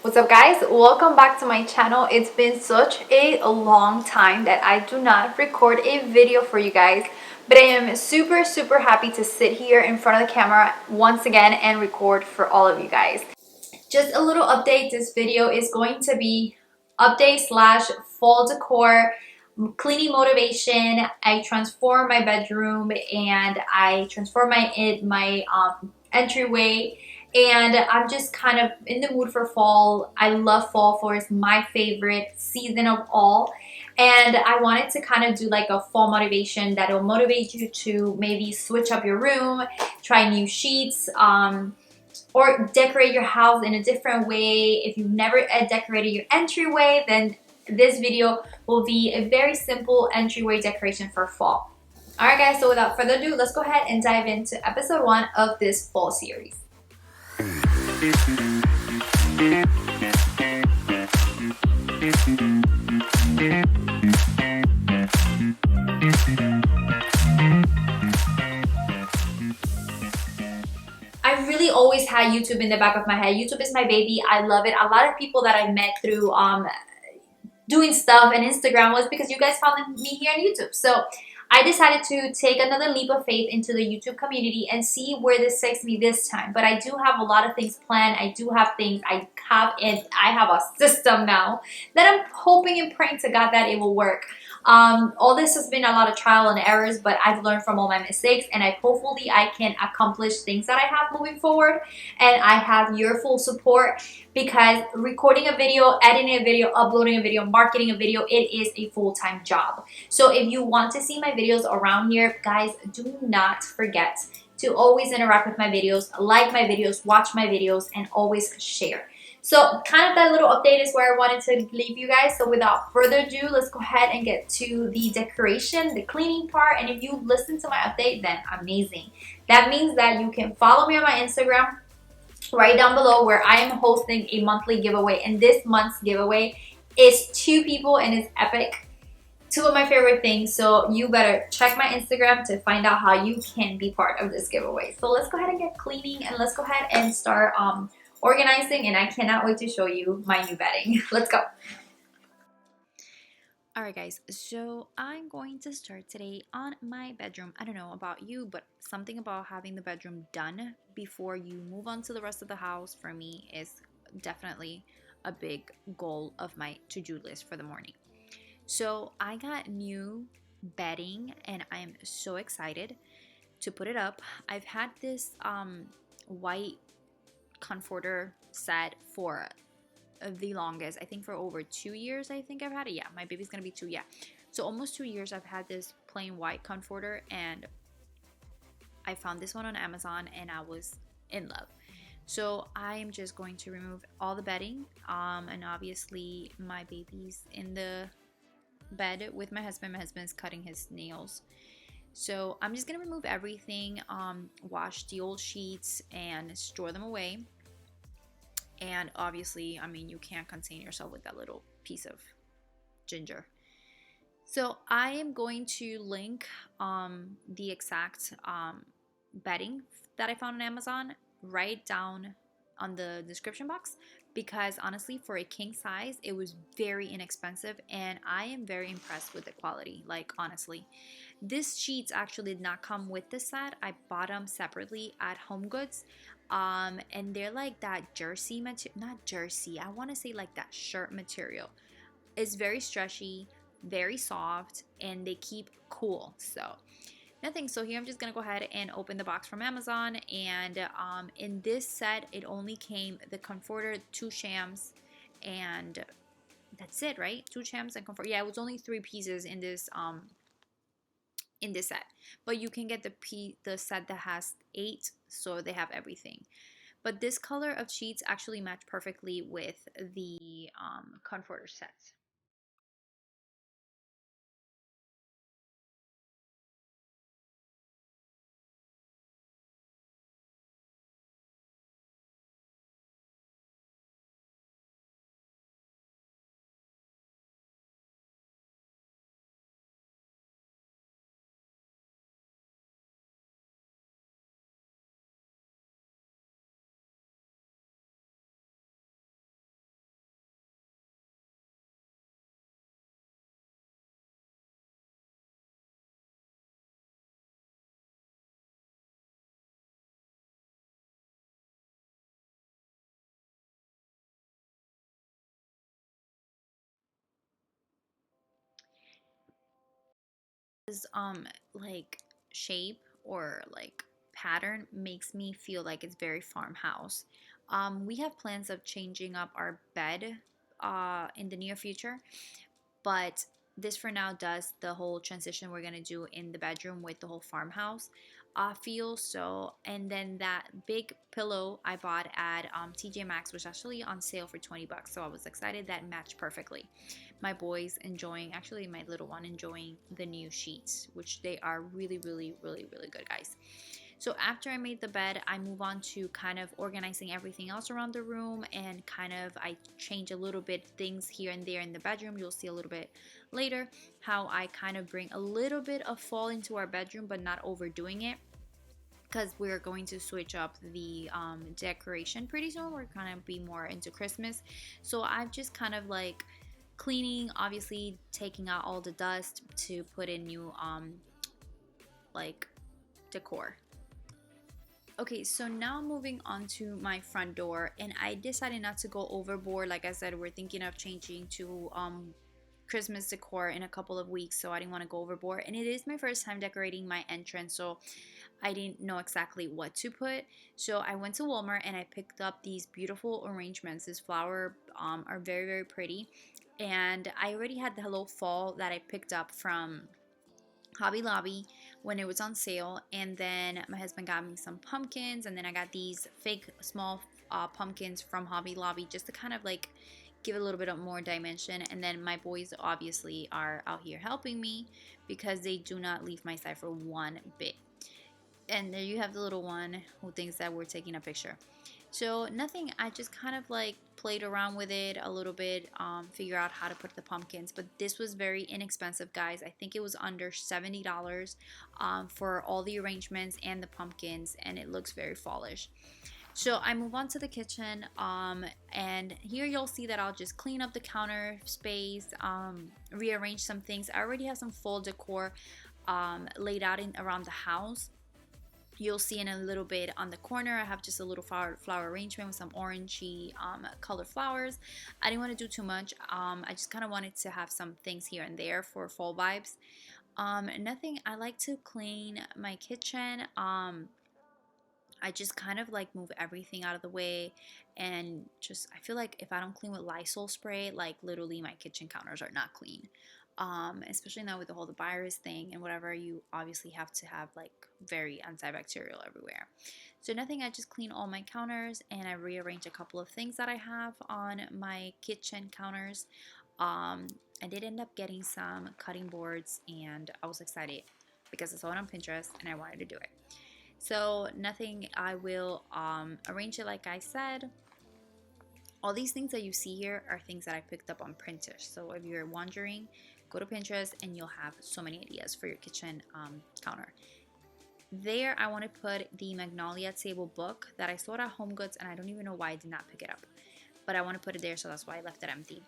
What's up, guys? Welcome back to my channel. It's been such a long time that I do not record a video for you guys, but I am super happy to sit here in front of the camera once again and record for all of you guys. Just a little update. This video is going to be update slash fall decor cleaning motivation. I transform my bedroom and I transform my entryway, and I'm just kind of in the mood for fall. I love fall. Fall is my favorite season of all, and I wanted to kind of do like a fall motivation that will motivate you to maybe switch up your room, try new sheets, or decorate your house in a different way. If you've never decorated your entryway, then this video will be a very simple entryway decoration for fall. Alright guys, so without further ado, let's go ahead and dive into episode 1 of this fall series. I really always had YouTube in the back of my head. YouTube is my baby. I love it. A lot of people that I met through doing stuff and Instagram was because you guys found me here on YouTube. So I decided to take another leap of faith into the YouTube community and see where this takes me this time. But I do have a lot of things planned. I do have things I have a system now that I'm hoping and praying to God that it will work. All this has been a lot of trial and errors, but I've learned from all my mistakes, and hopefully I can accomplish things that I have moving forward. And I have your full support, because recording a video, editing a video, uploading a video, marketing a video, it is a full-time job. So if you want to see my videos around here, guys, do not forget to always interact with my videos, like my videos, watch my videos, and always share. So kind of that little update is where I wanted to leave you guys. So without further ado, let's go ahead and get to the decoration, the cleaning part. And if you listen to my update, then amazing. That means that you can follow me on my Instagram right down below, where I am hosting a monthly giveaway. And this month's giveaway is 2 people, and it's epic. 2 of my favorite things. So you better check my Instagram to find out how you can be part of this giveaway. So let's go ahead and get cleaning, and let's go ahead and start organizing, and I cannot wait to show you my new bedding. Let's go. Alright guys, so I'm going to start today on my bedroom. I don't know about you, but something about having the bedroom done before you move on to the rest of the house for me is definitely a big goal of my to-do list for the morning. So I got new bedding and I am so excited to put it up. I've had this white comforter set for the longest. I think for over 2 years. I think I've had it. Yeah, my baby's gonna be 2. Yeah, so almost 2 years I've had this plain white comforter, and I found this one on Amazon and I was in love. So I am just going to remove all the bedding, and obviously my baby's in the bed with my husband. My husband's cutting his nails. So I'm just gonna remove everything, wash the old sheets and store them away. And obviously, I mean, you can't contain yourself with that little piece of ginger. So I am going to link the exact bedding that I found on Amazon right down on the description box, because honestly, for a king size, it was very inexpensive, and I am very impressed with the quality. Like, honestly, this sheets actually did not come with the set. I bought them separately at Home Goods, and they're like that jersey material, not jersey, I want to say like that shirt material. It's very stretchy, very soft, and they keep cool. So nothing. So here I'm just gonna go ahead and open the box from Amazon, and in this set it only came the comforter, 2 shams, and that's it, right? 2 shams and comfort. Yeah, it was only 3 pieces in this set, but you can get the set that has 8, so they have everything. But this color of sheets actually match perfectly with the comforter sets. This like shape or like pattern makes me feel like it's very farmhouse. We have plans of changing up our bed in the near future, but this for now does the whole transition we're gonna do in the bedroom with the whole farmhouse feel. So, and then that big pillow I bought at TJ Maxx was actually on sale for 20 bucks, so I was excited. That matched perfectly. My boys enjoying, actually my little one enjoying the new sheets, which they are really really really really good, guys. So after I made the bed, I move on to kind of organizing everything else around the room, and kind of I change a little bit things here and there in the bedroom. You'll see a little bit later how I kind of bring a little bit of fall into our bedroom, but not overdoing it, because we're going to switch up the decoration pretty soon. We're gonna be more into Christmas. So I've just kind of like cleaning, obviously taking out all the dust to put in new like decor. Okay, so now moving on to my front door, and I decided not to go overboard. Like I said, we're thinking of changing to Christmas decor in a couple of weeks, so I didn't want to go overboard. And it is my first time decorating my entrance, so I didn't know exactly what to put. So I went to Walmart and I picked up these beautiful arrangements. This flower are very very pretty, and I already had the Hello Fall that I picked up from Hobby Lobby when it was on sale, and then my husband got me some pumpkins, and then I got these fake small pumpkins from Hobby Lobby just to kind of like give a little bit of more dimension. And then my boys obviously are out here helping me because they do not leave my side for one bit. And there you have the little one who thinks that we're taking a picture. So nothing, I just kind of like played around with it a little bit, figure out how to put the pumpkins. But this was very inexpensive, guys. I think it was under $70 for all the arrangements and the pumpkins, and it looks very fallish. So I move on to the kitchen, and here you'll see that I'll just clean up the counter space, rearrange some things. I already have some fall decor laid out in around the house. You'll see in a little bit on the corner, I have just a little flower arrangement with some orangey colored flowers. I didn't want to do too much. I just kind of wanted to have some things here and there for fall vibes. Nothing, I like to clean my kitchen. I just kind of like move everything out of the way, and just I feel like if I don't clean with Lysol spray, like literally my kitchen counters are not clean. Especially now with the whole the virus thing and whatever, you obviously have to have like very antibacterial everywhere. So nothing, I just clean all my counters and I rearrange a couple of things that I have on my kitchen counters. I did end up getting some cutting boards, and I was excited because I saw it on Pinterest and I wanted to do it. So nothing, I will arrange it like I said. All these things that you see here are things that I picked up on Pinterest. So if you're wondering, go to Pinterest and you'll have so many ideas for your kitchen counter. There, I want to put the Magnolia table book that I saw at Home Goods, and I don't even know why I did not pick it up. But I want to put it there, so that's why I left it empty.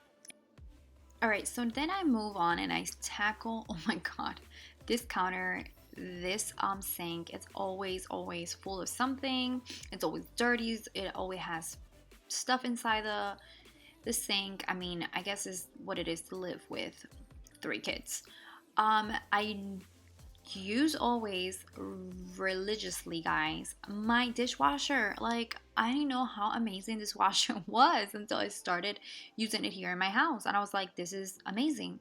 Alright, so then I move on and I tackle, oh my god, this counter, this sink. It's always full of something. It's always dirty. It always has stuff inside the sink. I mean, I guess is what it is to live with 3 kids. I use always religiously, guys, my dishwasher. Like, I didn't know how amazing this washer was until I started using it here in my house, and I was like, this is amazing.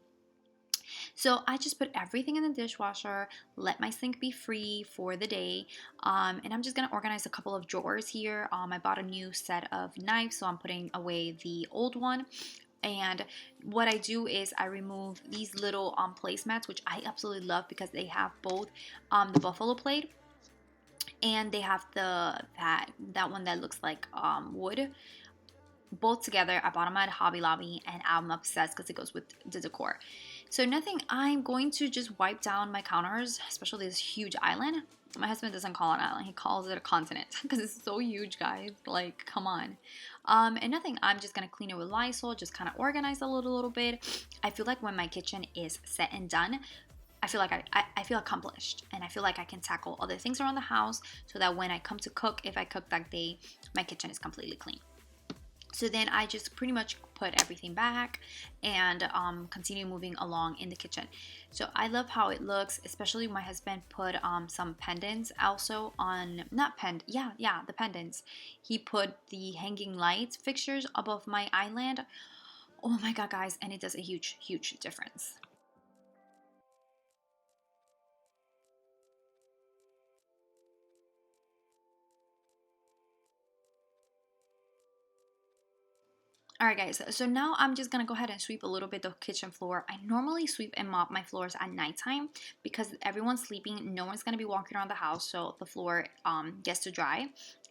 So I just put everything in the dishwasher, let my sink be free for the day, and I'm just going to organize a couple of drawers here. I bought a new set of knives, so I'm putting away the old one. And what I do is I remove these little placemats, which I absolutely love because they have both the buffalo plate, and they have that one that looks like wood. Both together. I bought them at Hobby Lobby, and I'm obsessed because it goes with the decor. So nothing, I'm going to just wipe down my counters, especially this huge island. My husband doesn't call it an island, he calls it a continent because it's so huge, guys. Like, come on. And nothing, I'm just going to clean it with Lysol, just kind of organize a little bit. I feel like when my kitchen is set and done, I feel like I feel accomplished, and I feel like I can tackle other things around the house so that when I come to cook, if I cook that day, my kitchen is completely clean. So then I just pretty much put everything back and continue moving along in the kitchen. So I love how it looks, especially my husband put some pendants also on, not yeah, the pendants. He put the hanging lights fixtures above my island. Oh my god, guys, and it does a huge difference. Alright guys, so now I'm just gonna go ahead and sweep a little bit the kitchen floor. I normally sweep and mop my floors at nighttime because everyone's sleeping, no one's gonna be walking around the house, so the floor gets to dry.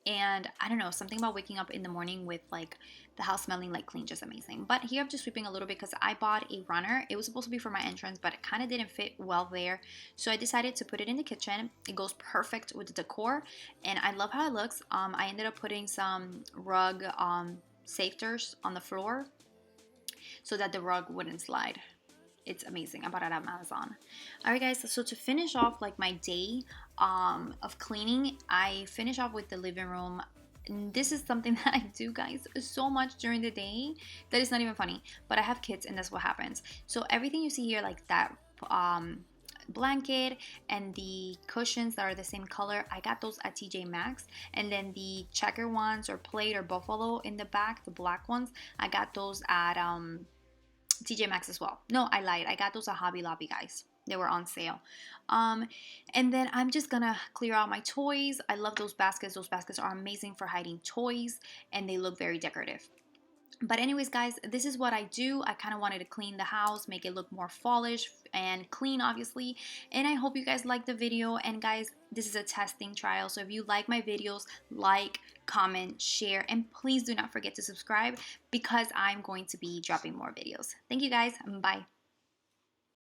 And I don't know, something about waking up in the morning with like the house smelling like clean, just amazing. But here I'm just sweeping a little bit because I bought a runner. It was supposed to be for my entrance, but it kind of didn't fit well there. So I decided to put it in the kitchen. It goes perfect with the decor and I love how it looks. I ended up putting some rug safeters on the floor so that the rug wouldn't slide. It's amazing. I bought it at Amazon. All right, guys. So to finish off like my day of cleaning, I finish off with the living room. And this is something that I do, guys, so much during the day that it's not even funny. But I have kids, and that's what happens. So everything you see here, like that blanket and the cushions that are the same color, I got those at TJ Maxx. And then the checker ones or plaid or buffalo in the back, the black ones, I got those at TJ Maxx as well. No, I lied. I got those at Hobby Lobby, guys. They were on sale. And then I'm just gonna clear out my toys. I love those baskets. Those baskets are amazing for hiding toys and they look very decorative. But anyways, guys, this is what I do. I kind of wanted to clean the house, make it look more fallish and clean, obviously. And I hope you guys like the video. And guys, this is a testing trial. So if you like my videos, like, comment, share, and please do not forget to subscribe because I'm going to be dropping more videos. Thank you guys. Bye.